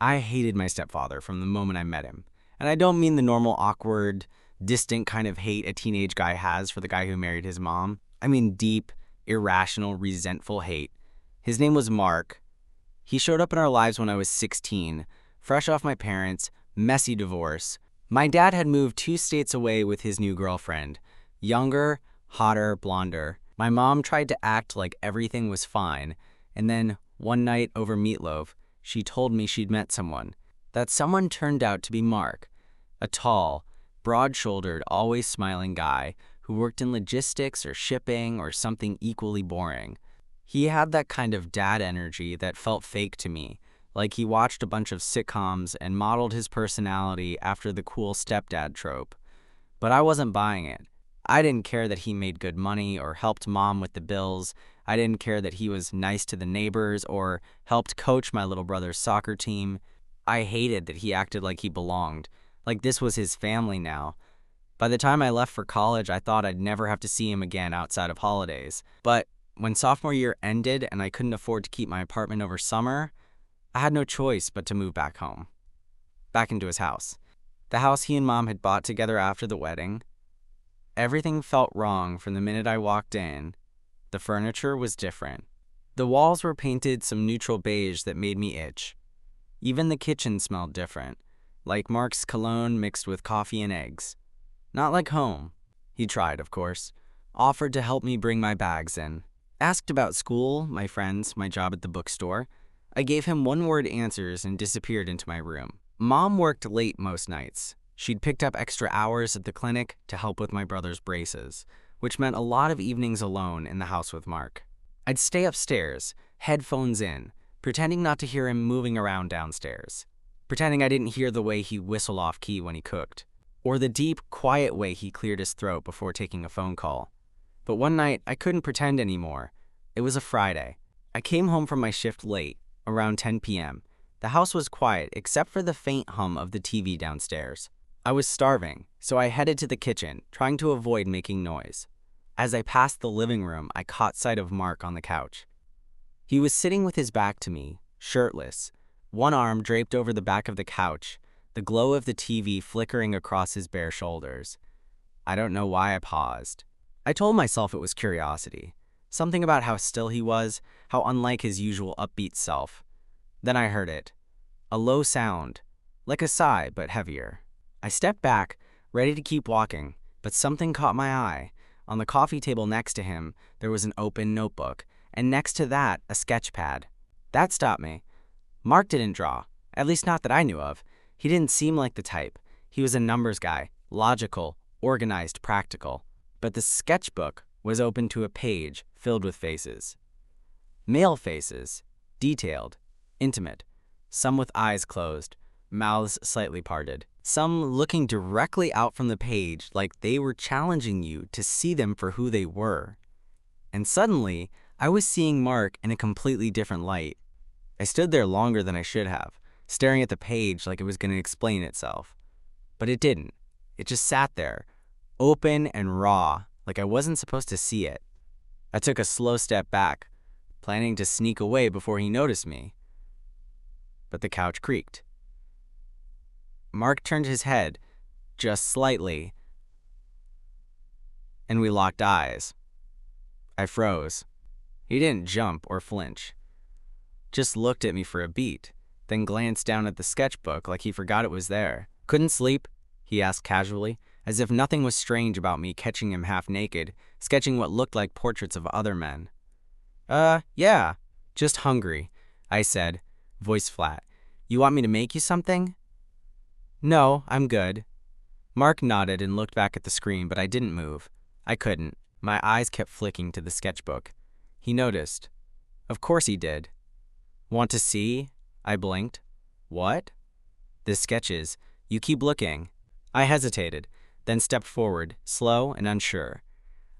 I hated my stepfather from the moment I met him. And I don't mean the normal awkward, distant kind of hate a teenage guy has for the guy who married his mom. I mean deep, irrational, resentful hate. His name was Mark. He showed up in our lives when I was 16, fresh off my parents' messy divorce. My dad had moved 2 states away with his new girlfriend. Younger, hotter, blonder. My mom tried to act like everything was fine, and then, one night over meatloaf, she told me she'd met someone. That someone turned out to be Mark, a tall, broad-shouldered, always smiling guy who worked in logistics or shipping or something equally boring. He had that kind of dad energy that felt fake to me, like he watched a bunch of sitcoms and modeled his personality after the cool stepdad trope. But I wasn't buying it. I didn't care that he made good money or helped mom with the bills. I didn't care that he was nice to the neighbors or helped coach my little brother's soccer team. I hated that he acted like he belonged, like this was his family now. By the time I left for college, I thought I'd never have to see him again outside of holidays. But when sophomore year ended and I couldn't afford to keep my apartment over summer, I had no choice but to move back home, back into his house. The house he and mom had bought together after the wedding. Everything felt wrong from the minute I walked in. The furniture was different. The walls were painted some neutral beige that made me itch. Even the kitchen smelled different, like Mark's cologne mixed with coffee and eggs. Not like home. He tried, of course. Offered to help me bring my bags in. Asked about school, my friends, my job at the bookstore. I gave him one-word answers and disappeared into my room. Mom worked late most nights. She'd picked up extra hours at the clinic to help with my brother's braces, which meant a lot of evenings alone in the house with Mark. I'd stay upstairs, headphones in, pretending not to hear him moving around downstairs. Pretending I didn't hear the way he whistled off-key when he cooked, or the deep, quiet way he cleared his throat before taking a phone call. But one night, I couldn't pretend anymore. It was a Friday. I came home from my shift late, around 10 p.m. The house was quiet except for the faint hum of the TV downstairs. I was starving, so I headed to the kitchen, trying to avoid making noise. As I passed the living room, I caught sight of Mark on the couch. He was sitting with his back to me, shirtless, one arm draped over the back of the couch, the glow of the TV flickering across his bare shoulders. I don't know why I paused. I told myself it was curiosity, something about how still he was, how unlike his usual upbeat self. Then I heard it, a low sound, like a sigh but heavier. I stepped back, ready to keep walking, but something caught my eye. On the coffee table next to him, there was an open notebook, and next to that, a sketch pad. That stopped me. Mark didn't draw, at least not that I knew of. He didn't seem like the type. He was a numbers guy, logical, organized, practical. But the sketchbook was open to a page filled with faces. Male faces, detailed, intimate, some with eyes closed, mouths slightly parted, some looking directly out from the page like they were challenging you to see them for who they were. And suddenly, I was seeing Mark in a completely different light. I stood there longer than I should have, staring at the page like it was going to explain itself. But it didn't. It just sat there, open and raw, like I wasn't supposed to see it. I took a slow step back, planning to sneak away before he noticed me. But the couch creaked. Mark turned his head, just slightly, and we locked eyes. I froze. He didn't jump or flinch, just looked at me for a beat, then glanced down at the sketchbook like he forgot it was there. "Couldn't sleep?" he asked casually, as if nothing was strange about me catching him half naked, sketching what looked like portraits of other men. Yeah, just hungry," I said, voice flat. "You want me to make you something?" "No, I'm good." Mark nodded and looked back at the screen, but I didn't move. I couldn't. My eyes kept flicking to the sketchbook. He noticed. Of course he did. "Want to see?" I blinked. "What?" "The sketches. You keep looking." I hesitated, then stepped forward, slow and unsure.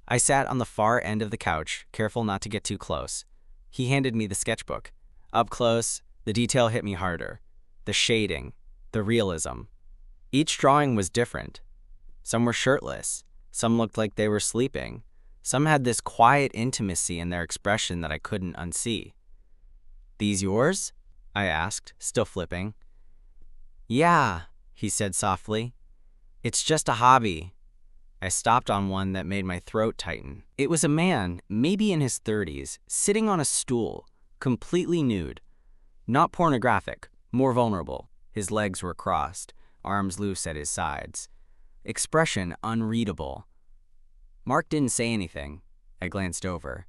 I sat on the far end of the couch, careful not to get too close. He handed me the sketchbook. Up close, the detail hit me harder. The shading, the realism. Each drawing was different. Some were shirtless. Some looked like they were sleeping. Some had this quiet intimacy in their expression that I couldn't unsee. "These yours?" I asked, still flipping. Yeah, he said softly. It's just a hobby. I stopped on one that made my throat tighten. It was a man, maybe in his 30s, sitting on a stool, completely nude. Not pornographic, more vulnerable. His legs were crossed, arms loose at his sides. Expression unreadable. Mark didn't say anything. I glanced over.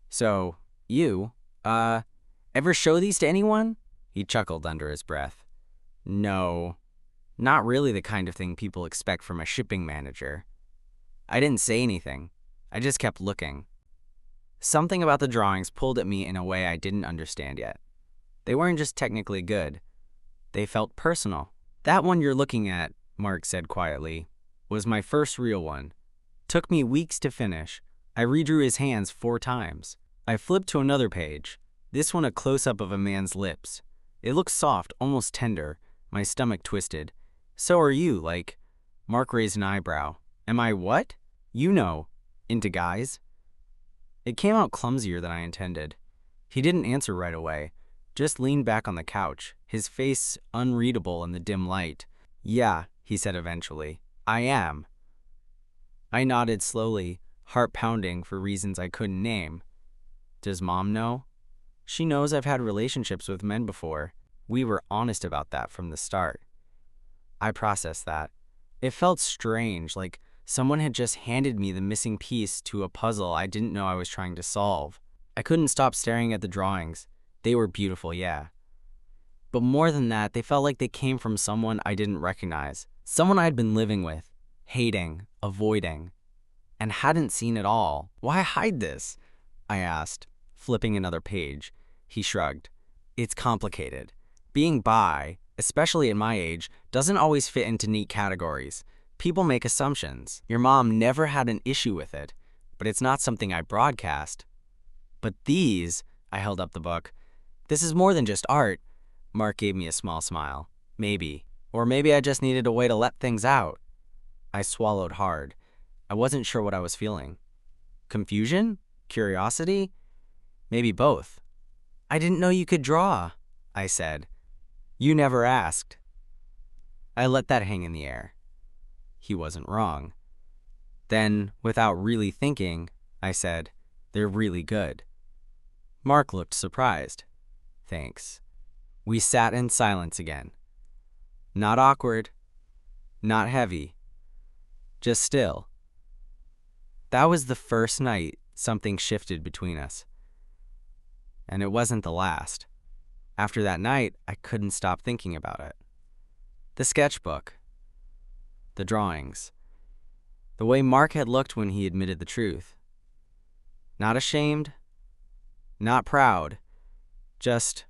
So, you, ever show these to anyone? He chuckled under his breath. No, not really the kind of thing people expect from a shipping manager. I didn't say anything. I just kept looking. Something about the drawings pulled at me in a way I didn't understand yet. They weren't just technically good. They felt personal. That one you're looking at, Mark said quietly, was my first real one. Took me weeks to finish. I redrew his hands 4 times. I flipped to another page. This one a close-up of a man's lips. It looked soft, almost tender. My stomach twisted. So are you, like... Mark raised an eyebrow. Am I what? You know, into guys? It came out clumsier than I intended. He didn't answer right away, just leaned back on the couch, his face unreadable in the dim light. Yeah, he said eventually. I am. I nodded slowly, heart pounding for reasons I couldn't name. Does Mom know? She knows I've had relationships with men before. We were honest about that from the start. I processed that. It felt strange, like someone had just handed me the missing piece to a puzzle I didn't know I was trying to solve. I couldn't stop staring at the drawings. They were beautiful, yeah. But more than that, they felt like they came from someone I didn't recognize. Someone I'd been living with, hating, avoiding, and hadn't seen at all. Why hide this? I asked, flipping another page. He shrugged. It's complicated. Being bi, especially at my age, doesn't always fit into neat categories. People make assumptions. Your mom never had an issue with it, but it's not something I broadcast. But these, I held up the book, this is more than just art. Mark gave me a small smile. Maybe. Or maybe I just needed a way to let things out. I swallowed hard. I wasn't sure what I was feeling. Confusion? Curiosity? Maybe both. I didn't know you could draw, I said. You never asked. I let that hang in the air. He wasn't wrong. Then, without really thinking, I said, they're really good. Mark looked surprised. Thanks. We sat in silence again. Not awkward, not heavy, just still. That was the first night something shifted between us. And it wasn't the last. After that night, I couldn't stop thinking about it. The sketchbook. The drawings. The way Mark had looked when he admitted the truth. Not ashamed, not proud, just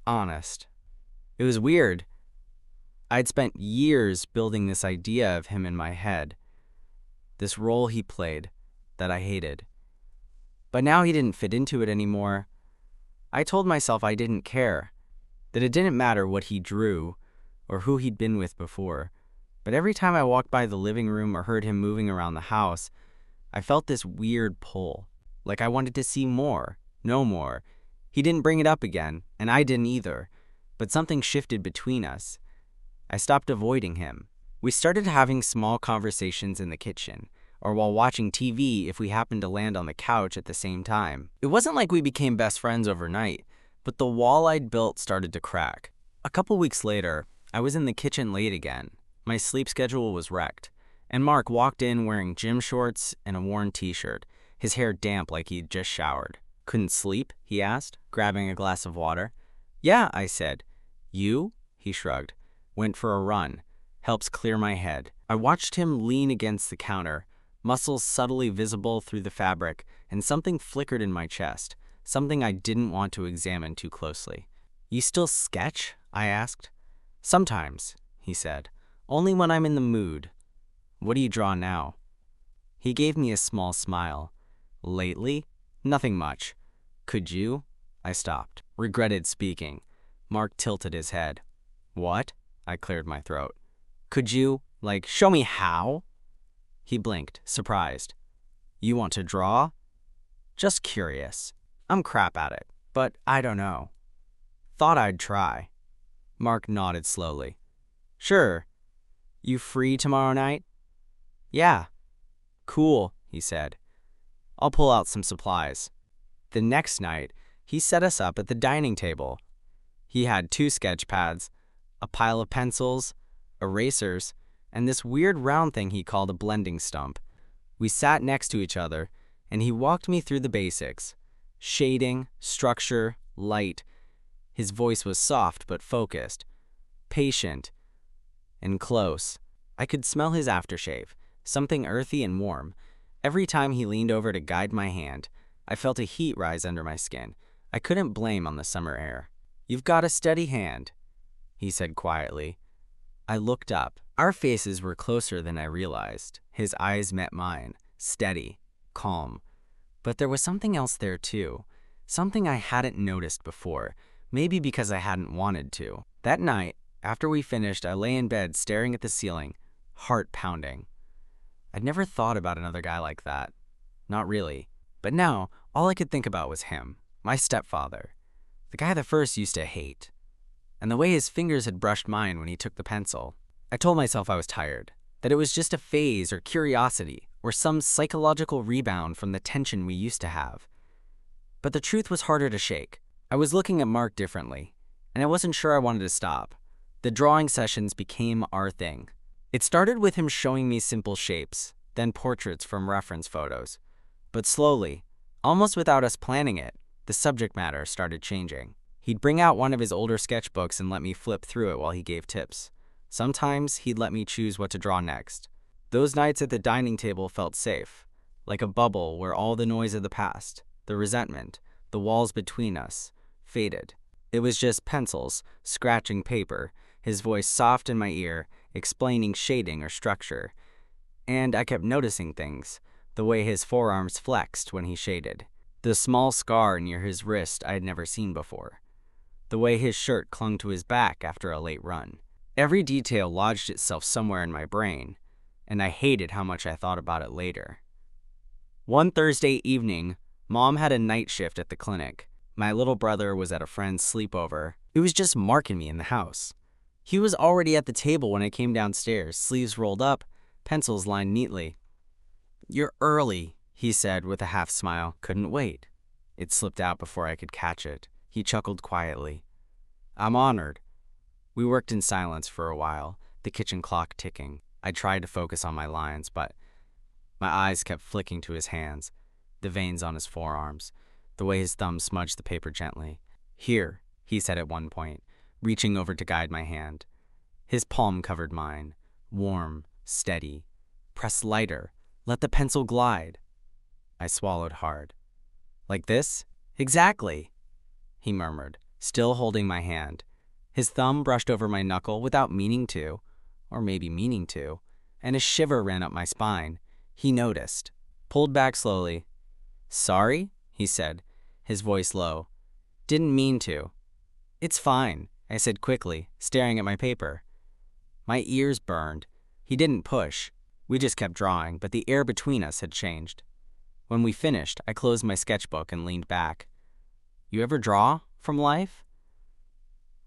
honest. It was weird. I'd spent years building this idea of him in my head, this role he played that I hated. But now he didn't fit into it anymore. I told myself I didn't care, that it didn't matter what he drew or who he'd been with before. But every time I walked by the living room or heard him moving around the house, I felt this weird pull, like I wanted to see more, know more. He didn't bring it up again, and I didn't either, but something shifted between us. I stopped avoiding him. We started having small conversations in the kitchen, or while watching TV if we happened to land on the couch at the same time. It wasn't like we became best friends overnight, but the wall I'd built started to crack. A couple weeks later, I was in the kitchen late again. My sleep schedule was wrecked, and Mark walked in wearing gym shorts and a worn t-shirt, his hair damp like he'd just showered. Couldn't sleep? He asked, grabbing a glass of water. Yeah, I said. You? He shrugged. Went for a run. Helps clear my head. I watched him lean against the counter, muscles subtly visible through the fabric, and something flickered in my chest, something I didn't want to examine too closely. You still sketch? I asked. Sometimes, he said. Only when I'm in the mood. What do you draw now? He gave me a small smile. Lately? Nothing much. Could you? I stopped. Regretted speaking. Mark tilted his head. What? I cleared my throat. Could you, show me how? He blinked, surprised. You want to draw? Just curious. I'm crap at it, but I don't know. Thought I'd try. Mark nodded slowly. Sure. You free tomorrow night? Yeah. Cool, he said. I'll pull out some supplies. The next night, he set us up at the dining table. He had 2 sketch pads, a pile of pencils, erasers, and this weird round thing he called a blending stump. We sat next to each other, and he walked me through the basics: shading, structure, light. His voice was soft but focused, patient, and close. I could smell his aftershave, something earthy and warm. Every time he leaned over to guide my hand, I felt a heat rise under my skin. I couldn't blame on the summer air. You've got a steady hand, he said quietly. I looked up. Our faces were closer than I realized. His eyes met mine, steady, calm. But there was something else there too, something I hadn't noticed before, maybe because I hadn't wanted to. That night, after we finished, I lay in bed staring at the ceiling, heart pounding. I'd never thought about another guy like that. Not really. But now, all I could think about was him, my stepfather, the guy that first used to hate, and the way his fingers had brushed mine when he took the pencil. I told myself I was tired, that it was just a phase or curiosity or some psychological rebound from the tension we used to have. But the truth was harder to shake. I was looking at Mark differently, and I wasn't sure I wanted to stop. The drawing sessions became our thing. It started with him showing me simple shapes, then portraits from reference photos. But slowly, almost without us planning it, the subject matter started changing. He'd bring out one of his older sketchbooks and let me flip through it while he gave tips. Sometimes he'd let me choose what to draw next. Those nights at the dining table felt safe, like a bubble where all the noise of the past, the resentment, the walls between us, faded. It was just pencils, scratching paper, his voice soft in my ear, explaining shading or structure. And I kept noticing things, the way his forearms flexed when he shaded, the small scar near his wrist I had never seen before, the way his shirt clung to his back after a late run. Every detail lodged itself somewhere in my brain, and I hated how much I thought about it later. One Thursday evening, Mom had a night shift at the clinic. My little brother was at a friend's sleepover. It was just Mark and me in the house. He was already at the table when I came downstairs, sleeves rolled up, pencils lined neatly. You're early, he said with a half smile. Couldn't wait. It slipped out before I could catch it. He chuckled quietly. I'm honored. We worked in silence for a while, the kitchen clock ticking. I tried to focus on my lines, but my eyes kept flicking to his hands, the veins on his forearms, the way his thumb smudged the paper gently. Here, he said at one point, reaching over to guide my hand. His palm covered mine, warm, steady. Press lighter. Let the pencil glide. I swallowed hard. Like this? Exactly, he murmured, still holding my hand. His thumb brushed over my knuckle without meaning to, or maybe meaning to, and a shiver ran up my spine. He noticed, pulled back slowly. Sorry, he said, his voice low. Didn't mean to. It's fine, I said quickly, staring at my paper. My ears burned. He didn't push. We just kept drawing, but the air between us had changed. When we finished, I closed my sketchbook and leaned back. You ever draw from life?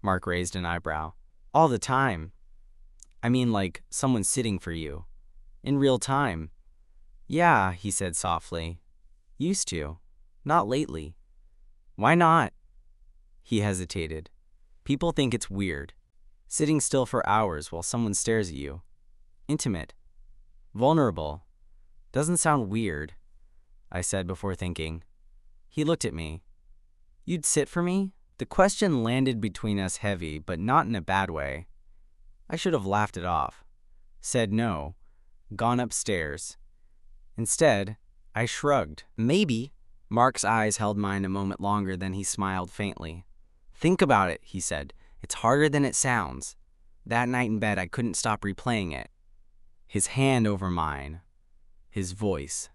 Mark raised an eyebrow. All the time. I mean, like someone sitting for you. In real time. Yeah, he said softly. Used to. Not lately. Why not? He hesitated. People think it's weird. Sitting still for hours while someone stares at you. Intimate. Vulnerable. Doesn't sound weird, I said before thinking. He looked at me. You'd sit for me? The question landed between us heavy, but not in a bad way. I should have laughed it off. Said no. Gone upstairs. Instead, I shrugged. Maybe. Mark's eyes held mine a moment longer, then he smiled faintly. Think about it, he said. It's harder than it sounds. That night in bed, I couldn't stop replaying it. His hand over mine. His voice.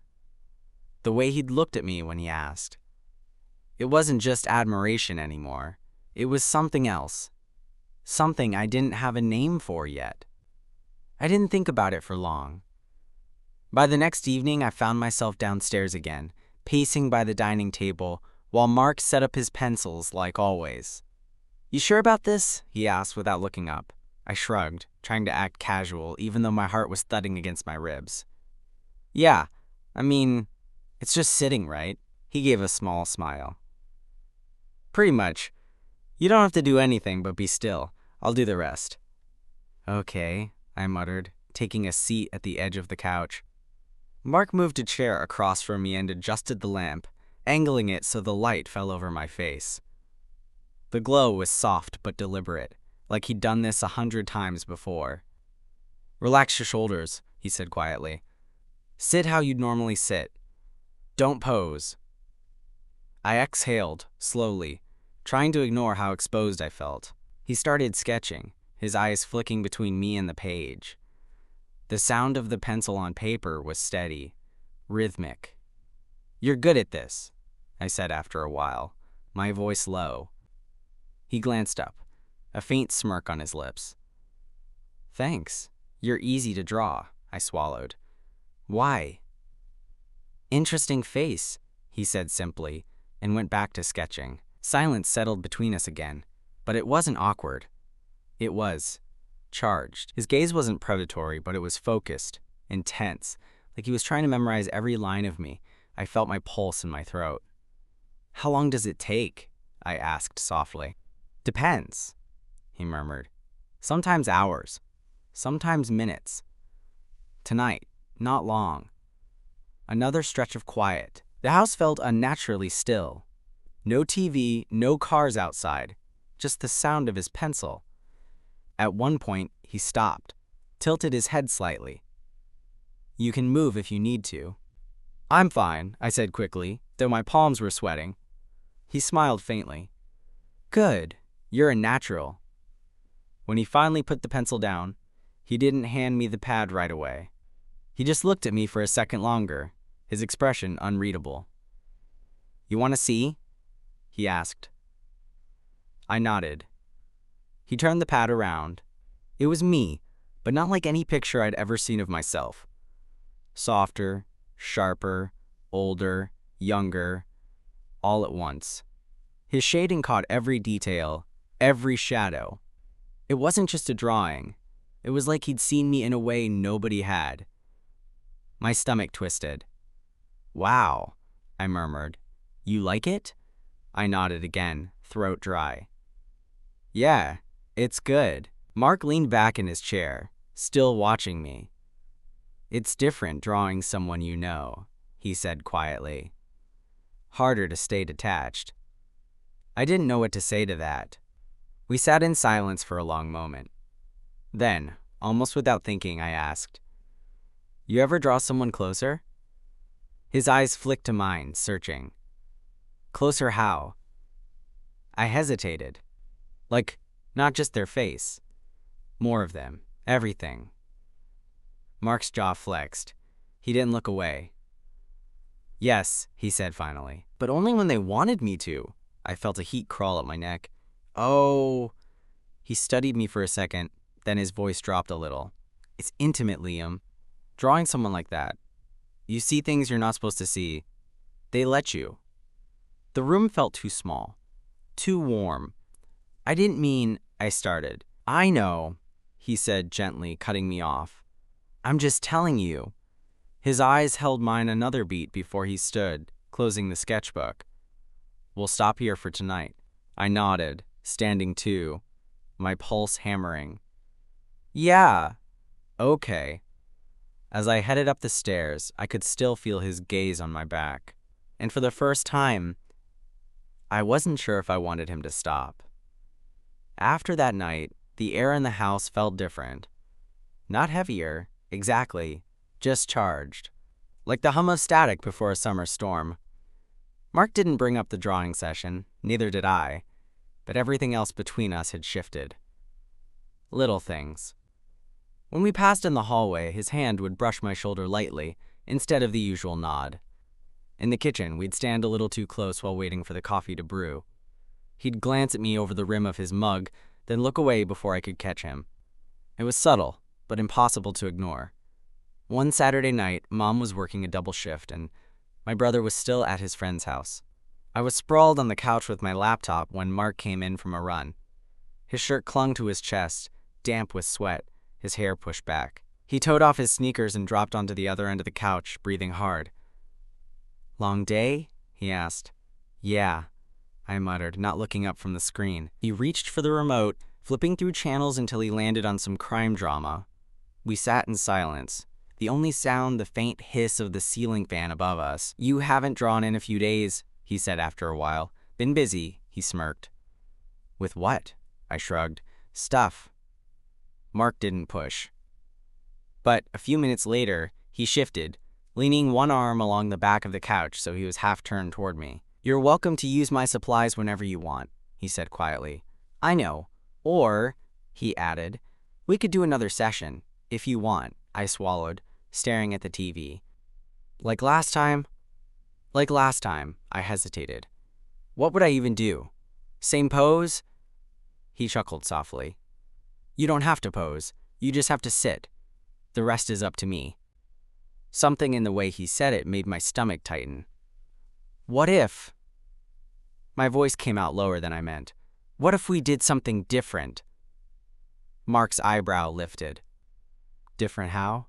The way he'd looked at me when he asked. It wasn't just admiration anymore. It was something else. Something I didn't have a name for yet. I didn't think about it for long. By the next evening, I found myself downstairs again, pacing by the dining table, while Mark set up his pencils like always. "You sure about this?" he asked without looking up. I shrugged, trying to act casual, even though my heart was thudding against my ribs. "Yeah, I mean, it's just sitting, right?" He gave a small smile. "Pretty much. You don't have to do anything but be still. I'll do the rest." "Okay," I muttered, taking a seat at the edge of the couch. Mark moved a chair across from me and adjusted the lamp, angling it so the light fell over my face. The glow was soft but deliberate, like he'd done this 100 times before. "Relax your shoulders," he said quietly. "Sit how you'd normally sit. Don't pose." I exhaled, slowly, trying to ignore how exposed I felt. He started sketching, his eyes flicking between me and the page. The sound of the pencil on paper was steady, rhythmic. "You're good at this," I said after a while, my voice low. He glanced up, a faint smirk on his lips. "Thanks. You're easy to draw," I swallowed. "Why?" "Interesting face," he said simply, and went back to sketching. Silence settled between us again, but it wasn't awkward. It was charged. His gaze wasn't predatory, but it was focused, intense, like he was trying to memorize every line of me. I felt my pulse in my throat. "How long does it take?" I asked softly. "Depends," he murmured. "Sometimes hours, sometimes minutes. Tonight, not long." Another stretch of quiet. The house felt unnaturally still. No TV, no cars outside, just the sound of his pencil. At one point, he stopped, tilted his head slightly. "You can move if you need to." "I'm fine," I said quickly, though my palms were sweating. He smiled faintly. "Good, you're a natural." When he finally put the pencil down, he didn't hand me the pad right away. He just looked at me for a second longer, his expression unreadable. "You want to see?" he asked. I nodded. He turned the pad around. It was me, but not like any picture I'd ever seen of myself. Softer, sharper, older, younger, all at once. His shading caught every detail, every shadow. It wasn't just a drawing. It was like he'd seen me in a way nobody had. My stomach twisted. "Wow," I murmured. "You like it?" I nodded again, throat dry. "Yeah, it's good." Mark leaned back in his chair, still watching me. "It's different drawing someone you know," he said quietly. "Harder to stay detached." I didn't know what to say to that. We sat in silence for a long moment. Then, almost without thinking, I asked, "You ever draw someone closer?" His eyes flicked to mine, searching. "Closer how?" I hesitated. Like, not just their face. More of them. Everything. Mark's jaw flexed. He didn't look away. "Yes," he said finally. "But only when they wanted me to." I felt a heat crawl up my neck. "Oh." He studied me for a second, then his voice dropped a little. "It's intimate, Liam. Drawing someone like that. You see things you're not supposed to see. They let you." The room felt too small. Too warm. "I didn't mean," I started. "I know," he said gently, cutting me off. "I'm just telling you." His eyes held mine another beat before he stood, closing the sketchbook. "We'll stop here for tonight." I nodded, standing too, my pulse hammering. "Yeah, okay." As I headed up the stairs, I could still feel his gaze on my back. And for the first time, I wasn't sure if I wanted him to stop. After that night, the air in the house felt different. Not heavier, exactly, just charged. Like the hum of static before a summer storm. Mark didn't bring up the drawing session, neither did I, but everything else between us had shifted. Little things. When we passed in the hallway, his hand would brush my shoulder lightly, instead of the usual nod. In the kitchen, we'd stand a little too close while waiting for the coffee to brew. He'd glance at me over the rim of his mug, then look away before I could catch him. It was subtle, but impossible to ignore. One Saturday night, Mom was working a double shift, and my brother was still at his friend's house. I was sprawled on the couch with my laptop when Mark came in from a run. His shirt clung to his chest, damp with sweat, his hair pushed back. He toed off his sneakers and dropped onto the other end of the couch, breathing hard. "Long day?" he asked. "Yeah," I muttered, not looking up from the screen. He reached for the remote, flipping through channels until he landed on some crime drama. We sat in silence, the only sound the faint hiss of the ceiling fan above us. "You haven't drawn in a few days," he said after a while. "Been busy," he smirked. "With what?" I shrugged. "Stuff." Mark didn't push. But a few minutes later, he shifted, leaning one arm along the back of the couch so he was half turned toward me. "You're welcome to use my supplies whenever you want," he said quietly. "I know. Or," he added, "we could do another session, if you want," I swallowed, staring at the TV. Like last time, I hesitated. What would I even do? Same pose? He chuckled softly. "You don't have to pose. You just have to sit. The rest is up to me." Something in the way he said it made my stomach tighten. "What if?" My voice came out lower than I meant. "What if we did something different?" Mark's eyebrow lifted. "Different how?"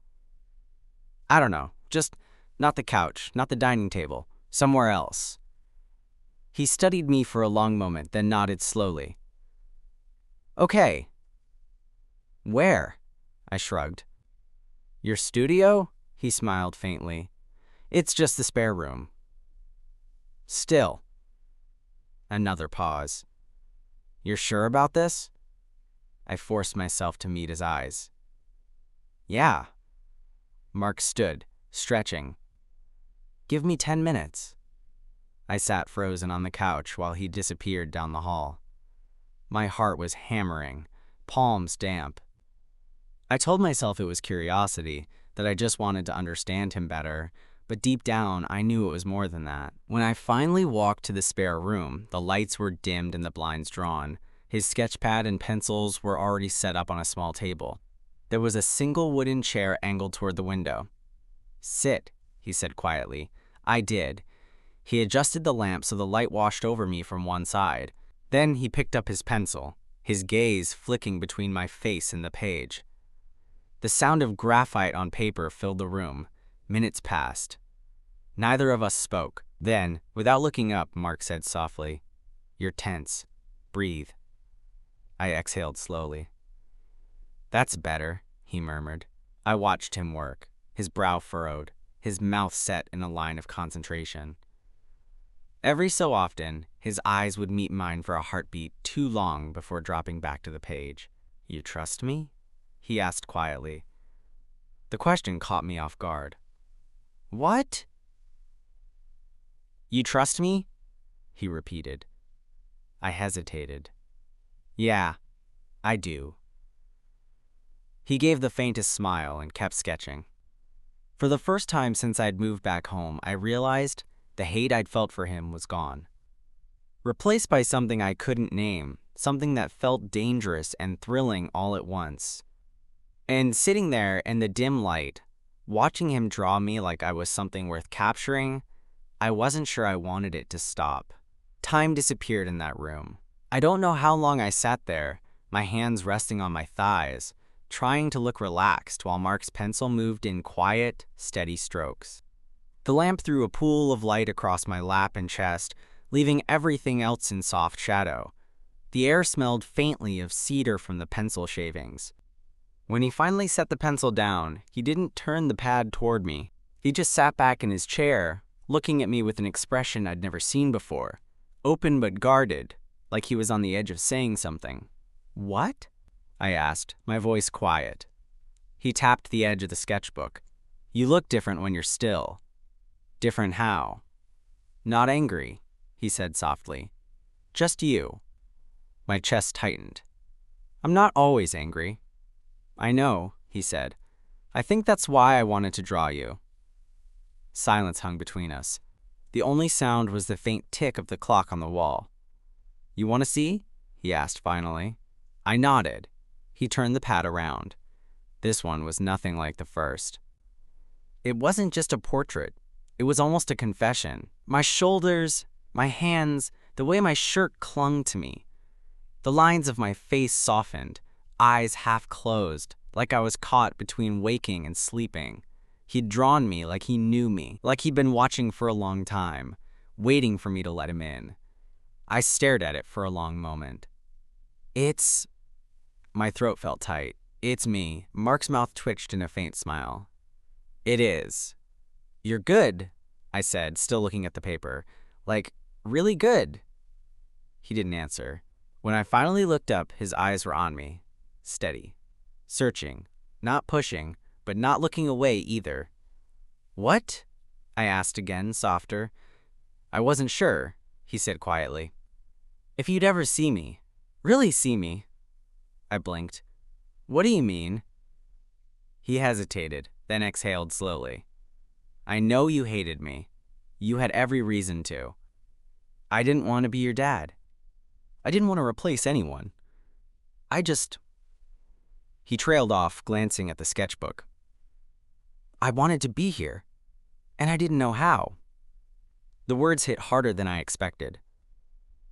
"I don't know. Just not the couch, not the dining table. Somewhere else." He studied me for a long moment, then nodded slowly. "Okay." "Where?" I shrugged. "Your studio?" He smiled faintly. "It's just the spare room." "Still." Another pause. "You're sure about this?" I forced myself to meet his eyes. "Yeah." Mark stood, stretching. "Give me 10 minutes." I sat frozen on the couch while he disappeared down the hall. My heart was hammering, palms damp. I told myself it was curiosity, that I just wanted to understand him better, but deep down I knew it was more than that. When I finally walked to the spare room, the lights were dimmed and the blinds drawn. His sketchpad and pencils were already set up on a small table. There was a single wooden chair angled toward the window. "Sit," he said quietly. I did. He adjusted the lamp so the light washed over me from one side. Then he picked up his pencil, his gaze flicking between my face and the page. The sound of graphite on paper filled the room. Minutes passed. Neither of us spoke. Then, without looking up, Mark said softly, "You're tense. Breathe." I exhaled slowly. "That's better," he murmured. I watched him work, his brow furrowed, his mouth set in a line of concentration. Every so often, his eyes would meet mine for a heartbeat too long before dropping back to the page. "You trust me?" he asked quietly. The question caught me off guard. "What?" "You trust me?" he repeated. I hesitated. "Yeah, I do." He gave the faintest smile and kept sketching. For the first time since I'd moved back home, I realized the hate I'd felt for him was gone. Replaced by something I couldn't name, something that felt dangerous and thrilling all at once. And sitting there in the dim light, watching him draw me like I was something worth capturing, I wasn't sure I wanted it to stop. Time disappeared in that room. I don't know how long I sat there, my hands resting on my thighs, trying to look relaxed while Mark's pencil moved in quiet, steady strokes. The lamp threw a pool of light across my lap and chest, leaving everything else in soft shadow. The air smelled faintly of cedar from the pencil shavings. When he finally set the pencil down, he didn't turn the pad toward me. He just sat back in his chair, looking at me with an expression I'd never seen before, open but guarded, like he was on the edge of saying something. "What?" I asked, my voice quiet. He tapped the edge of the sketchbook. "You look different when you're still." "Different how?" "Not angry," he said softly. "Just you." My chest tightened. "I'm not always angry." "I know," he said. "I think that's why I wanted to draw you." Silence hung between us. The only sound was the faint tick of the clock on the wall. "You want to see?" he asked finally. I nodded. He turned the pad around. This one was nothing like the first. It wasn't just a portrait. It was almost a confession. My shoulders, my hands, the way my shirt clung to me. The lines of my face softened, eyes half closed, like I was caught between waking and sleeping. He'd drawn me like he knew me, like he'd been watching for a long time, waiting for me to let him in. I stared at it for a long moment. It's... My throat felt tight. It's me. Mark's mouth twitched in a faint smile. It is. You're good, I said, still looking at the paper. Like, really good. He didn't answer. When I finally looked up, his eyes were on me. Steady. Searching. Not pushing, but not looking away either. What? I asked again, softer. I wasn't sure, he said quietly. If you'd ever see me. Really see me. I blinked. What do you mean? He hesitated, then exhaled slowly. I know you hated me. You had every reason to. I didn't want to be your dad. I didn't want to replace anyone. He trailed off, glancing at the sketchbook. I wanted to be here, and I didn't know how. The words hit harder than I expected.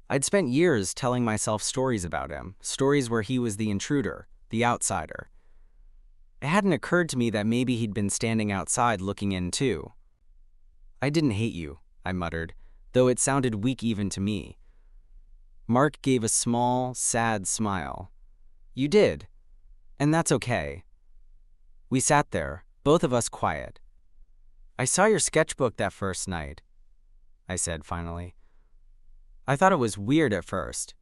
I'd spent years telling myself stories about him, stories where he was the intruder, the outsider. It hadn't occurred to me that maybe he'd been standing outside looking in too. I didn't hate you, I muttered, though it sounded weak even to me. Mark gave a small, sad smile. You did, and that's okay. We sat there, both of us quiet. I saw your sketchbook that first night, I said finally. I thought it was weird at first.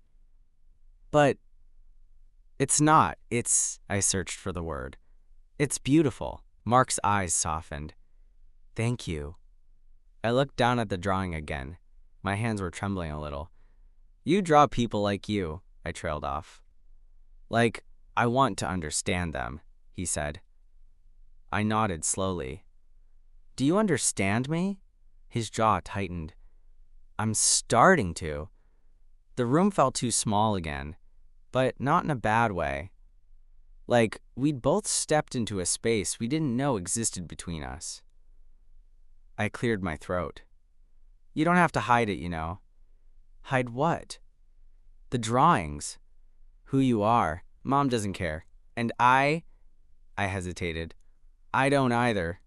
But it's not. I searched for the word. It's beautiful. Mark's eyes softened. Thank you. I looked down at the drawing again. My hands were trembling a little. You draw people like you, I trailed off. Like, I want to understand them, he said. I nodded slowly. Do you understand me? His jaw tightened. I'm starting to. The room felt too small again, but not in a bad way. Like, we'd both stepped into a space we didn't know existed between us. I cleared my throat. You don't have to hide it, you know. Hide what? The drawings. Who you are. Mom doesn't care. And I hesitated. I don't either.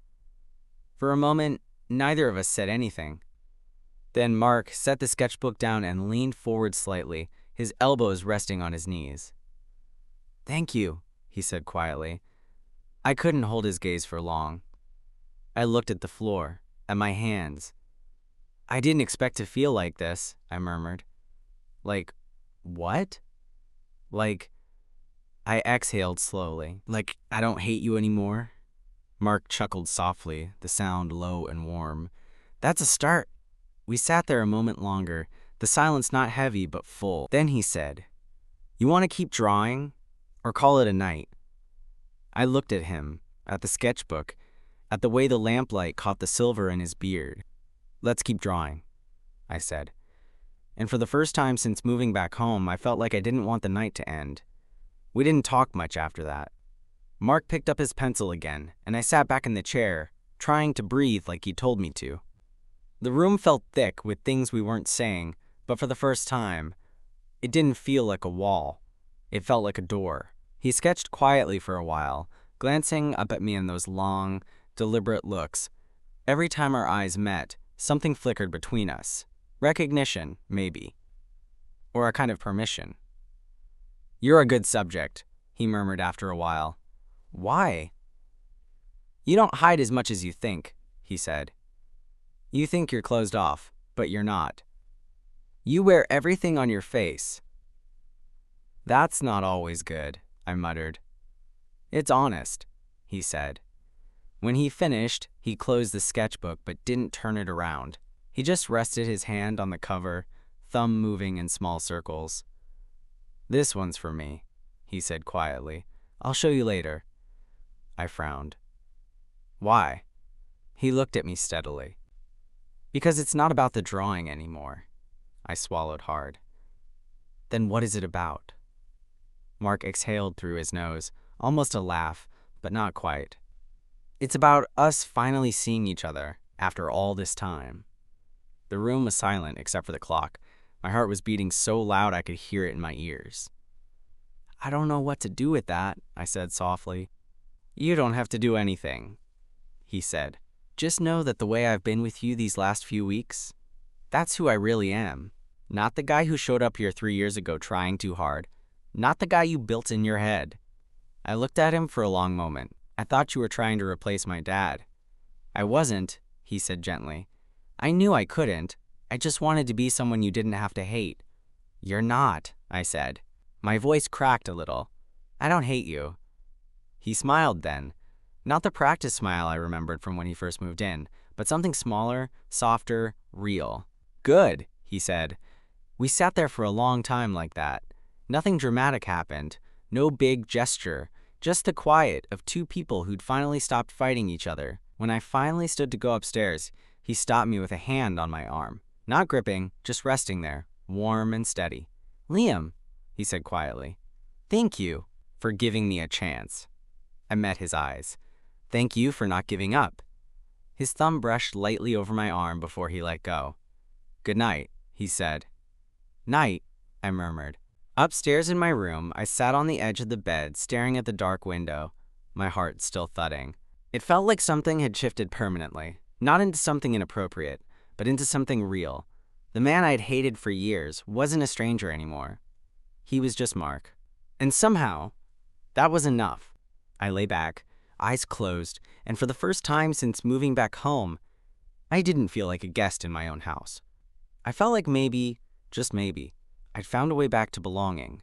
For a moment, neither of us said anything. Then Mark set the sketchbook down and leaned forward slightly, his elbows resting on his knees. Thank you, he said quietly. I couldn't hold his gaze for long. I looked at the floor, at my hands. I didn't expect to feel like this, I murmured. Like, what? Like, I exhaled slowly. Like, I don't hate you anymore? Mark chuckled softly, the sound low and warm. That's a start. We sat there a moment longer, the silence not heavy but full. Then he said, You want to keep drawing? Or call it a night? I looked at him, at the sketchbook, at the way the lamplight caught the silver in his beard. Let's keep drawing, I said. And for the first time since moving back home, I felt like I didn't want the night to end. We didn't talk much after that. Mark picked up his pencil again, and I sat back in the chair, trying to breathe like he told me to. The room felt thick with things we weren't saying, but for the first time, it didn't feel like a wall. It felt like a door. He sketched quietly for a while, glancing up at me in those long, deliberate looks. Every time our eyes met, something flickered between us. Recognition, maybe. Or a kind of permission. You're a good subject, he murmured after a while. Why? You don't hide as much as you think, he said. You think you're closed off, but you're not. You wear everything on your face. That's not always good, I muttered. It's honest, he said. When he finished, he closed the sketchbook but didn't turn it around. He just rested his hand on the cover, thumb moving in small circles. This one's for me, he said quietly. I'll show you later. I frowned. Why? He looked at me steadily. Because it's not about the drawing anymore. I swallowed hard. Then what is it about? Mark exhaled through his nose, almost a laugh, but not quite. It's about us finally seeing each other after all this time. The room was silent except for the clock. My heart was beating so loud I could hear it in my ears. "I don't know what to do with that," I said softly. "You don't have to do anything," he said. "Just know that the way I've been with you these last few weeks, that's who I really am. Not the guy who showed up here 3 years ago trying too hard. Not the guy you built in your head." I looked at him for a long moment. "I thought you were trying to replace my dad." "I wasn't," he said gently. "I knew I couldn't. I just wanted to be someone you didn't have to hate." "You're not," I said. My voice cracked a little. "I don't hate you." He smiled then. Not the practice smile I remembered from when he first moved in, but something smaller, softer, real. "Good," he said. We sat there for a long time like that. Nothing dramatic happened. No big gesture. Just the quiet of two people who'd finally stopped fighting each other. When I finally stood to go upstairs, he stopped me with a hand on my arm. Not gripping, just resting there, warm and steady. "Liam," he said quietly. "Thank you for giving me a chance." I met his eyes. "Thank you for not giving up." His thumb brushed lightly over my arm before he let go. "Good night," he said. "Night," I murmured. Upstairs in my room, I sat on the edge of the bed, staring at the dark window, my heart still thudding. It felt like something had shifted permanently, not into something inappropriate, but into something real. The man I'd hated for years wasn't a stranger anymore. He was just Mark. And somehow, that was enough. I lay back, eyes closed, and for the first time since moving back home, I didn't feel like a guest in my own house. I felt like maybe, just maybe, I'd found a way back to belonging.